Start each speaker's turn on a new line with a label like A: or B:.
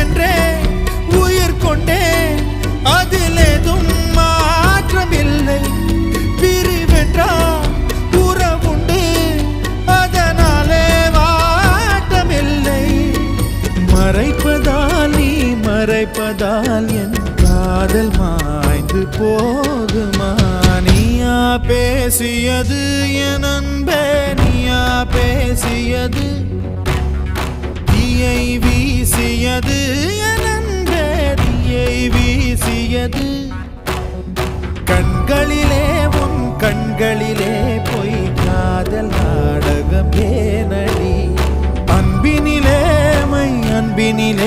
A: என்றே உயிர் கொண்டே அதில் ஏதும் மாற்றமில்லை. பிரிவென்றால் உறவுண்டு அதனாலே வாட்டமில்லை. மறைப்பதால் நீ மறைப்பதால் என் காதல் மாய்ந்து போகுமா? நீயா பேசியது என் அன்பே, நீயா பேசியது, தீயை வீசியது என் அன்பே, தீயை வீசியது. கண்களிலே உன் கண்களிலே பொய் காதல் நாடகம் ஏனடி? அன்பினிலே மை அன்பினிலே